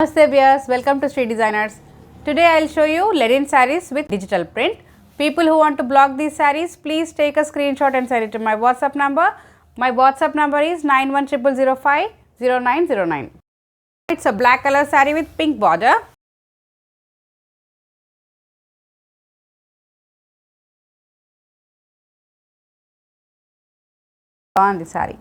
Namaste viewers, welcome to SHREE Designers. Today I will show you linen sarees with digital print. People who want to block these sarees, please take a screenshot and send it to my WhatsApp number. My WhatsApp number is 9100050909. It's a black color saree with pink border. On the saree.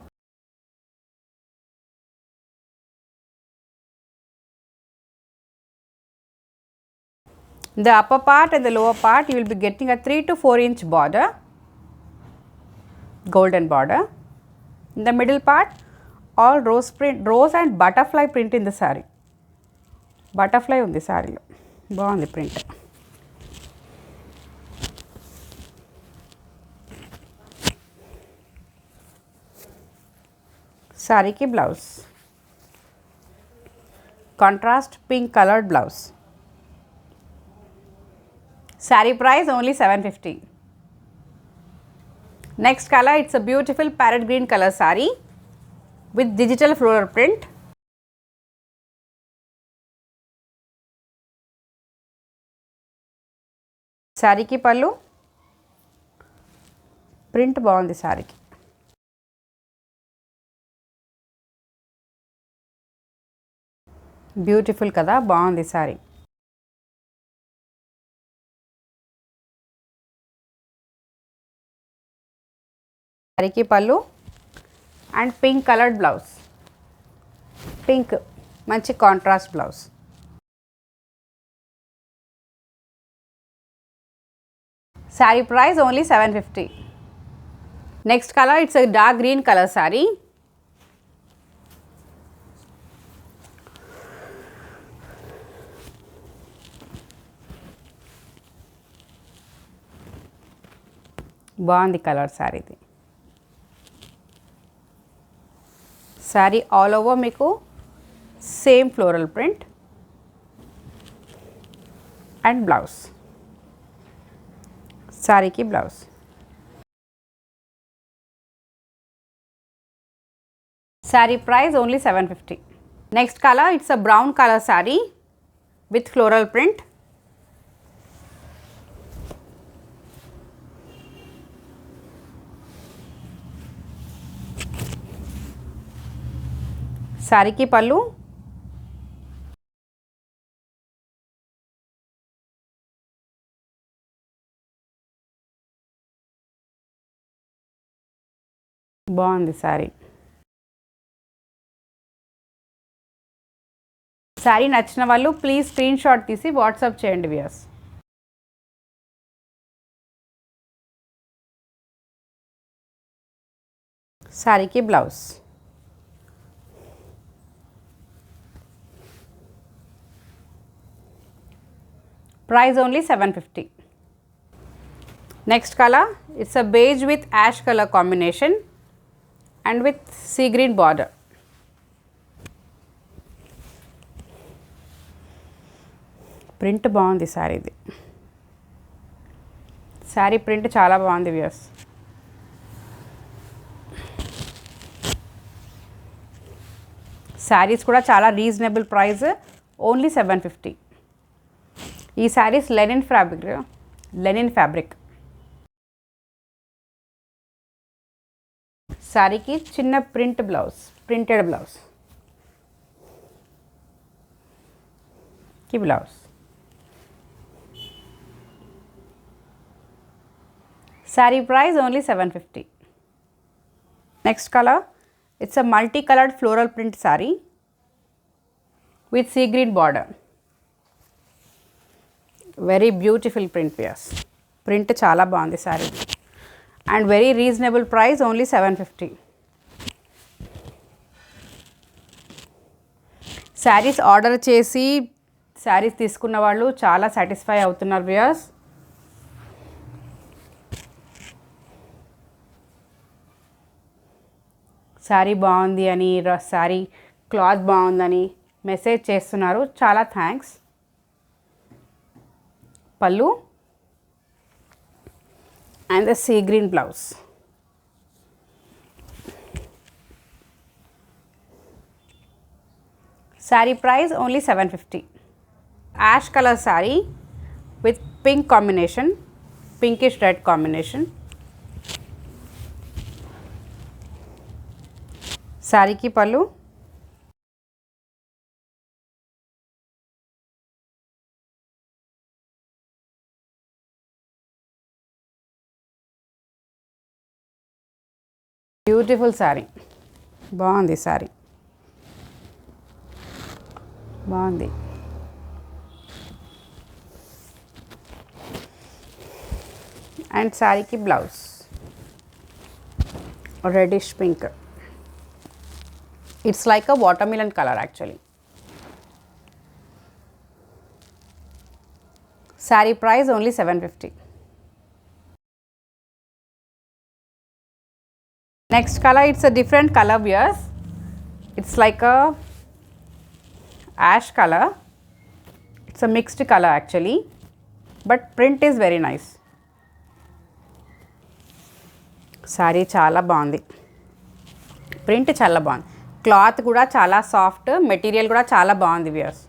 The upper part and the lower part you will be getting a 3 to 4 inch border, golden border. In the middle part all rose print, rose and butterfly print in the saree. Butterfly on the saree lo baagundi print. Saree ki blouse, contrast pink colored blouse. Saree price only 750. Next color, it's a beautiful parrot green color saree with digital floral print. Saree ki pallu, print baagundi saree ki. Beautiful kada, baagundi saree. Saree ki pallu and pink colored blouse. Pink manchi contrast blouse. Saree price only 750. Next color, it's a dark green color saree. Baagundi color saree ఇది. Saree all over meeku same floral print and blouse. Saree ki blouse. Saree price only 750. Next color, it's a brown color saree with floral print. Saree ki pallu, బాగుంది saree. saree నచ్చిన వాళ్ళు please screen shot తీసి WhatsApp చేయండి viewers. saree ki blouse. Price only 750. Next color, it's a beige with ash color combination and with sea green border. Print బాగుంది సారీది. Sorry print చాలా బాగుంది viewers. Saris కూడా చాలా రీజనబుల్ ప్రైస్, ఓన్లీ 750. ఈ saris Lenin fabric. సారీకి చిన్న ప్రింట్ బ్లౌజ్, ప్రింటెడ్ బ్లౌజ్ కి blouse. Sari price only 750. Next colour, it's a multi coloured floral print sari with sea green border. Very beautiful print pieces. Print చాలా బాగుంది sari and very reasonable price, only 750. Saris order చేసి శారీస్ తీసుకున్న వాళ్ళు చాలా satisfy అవుతున్నారు Pierce. Sari బాగుంది అని, శారీ క్లాత్ బాగుందని మెసేజ్ చేస్తున్నారు, చాలా thanks. pallu and the sea green blouse. Saree price only 750. Ash color saree with pink combination, pinkish red combination. Saree ki pallu. Beautiful saree. బాగుంది saree. బాగుంది. And saree ki blouse. Reddish pink. It's like a watermelon color actually. Saree price only 750. Next color, it's a different color viewers. It's like a ash color. It's a mixed color actually, but print is very nice. Saree చాలా బాగుంది. Print చాలా బాగుంది. Cloth కూడా చాలా soft, material కూడా చాలా బాగుంది viewers.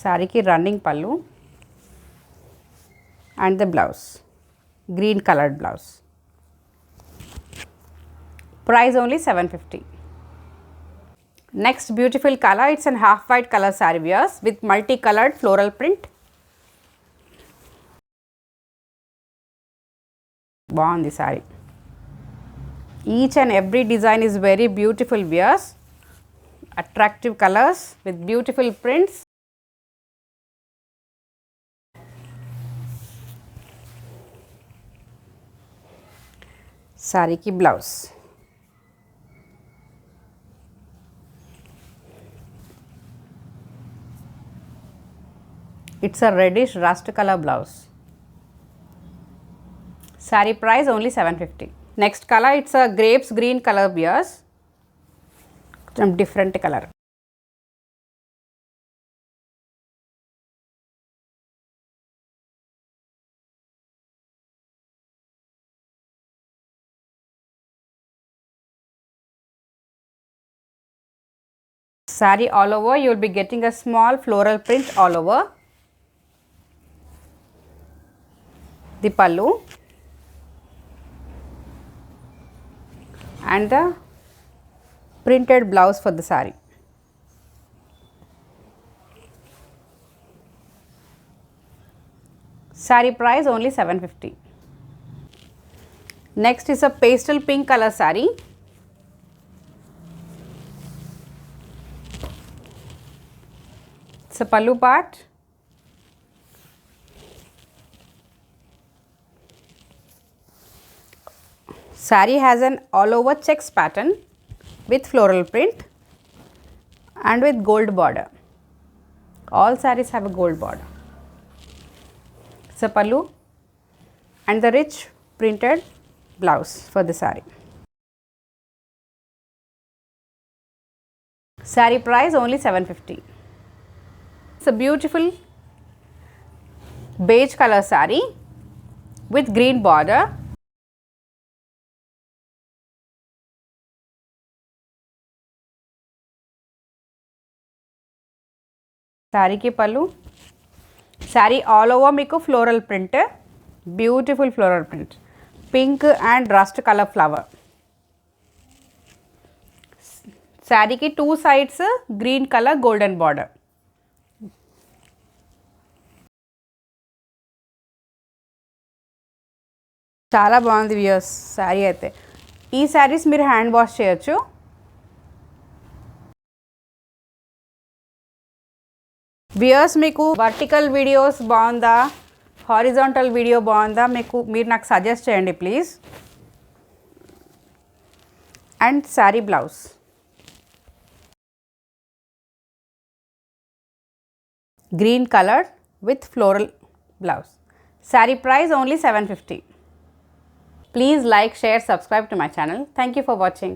సారీకి రన్నింగ్ పళ్ళు and the blouse, green colored blouse. Price only 750. Next beautiful color, it's an half white color saree viewers with multicolored floral print. బాగుంది saree. Each and every design is very beautiful viewers. Attractive colors with beautiful prints. Saree ki blouse. It's a reddish rust color blouse. Saree price only 750. Next color, it's a grapes green color viewers. Some different color. Saree all over, you will be getting a small floral print all over. The pallu and the printed blouse for the saree. Saree price only 750. Next is a pastel pink color saree. It's a pallu part. Saree has an all over checks pattern with floral print and with gold border. All sarees have a gold border. It's a pallu and the rich printed blouse for the saree. Saree price only 750. It's a beautiful beige color saree with green border. Saree ki pallu. Saree all over meeku floral print, beautiful floral print, pink and rust color flower. Saree ki two sides green color golden border. చాలా బాగుంది viewers sari అయితే. ఈ శారీస్ మీరు hand wash చేయొచ్చు. Viewers మీకు vertical videos బాగుందా, horizontal video బాగుందా, మీరు నాకు సజెస్ట్ చేయండి please. And sari blouse. Green colour with floral blouse. Sari price only 750. Please like, share, subscribe to my channel. Thank you for watching.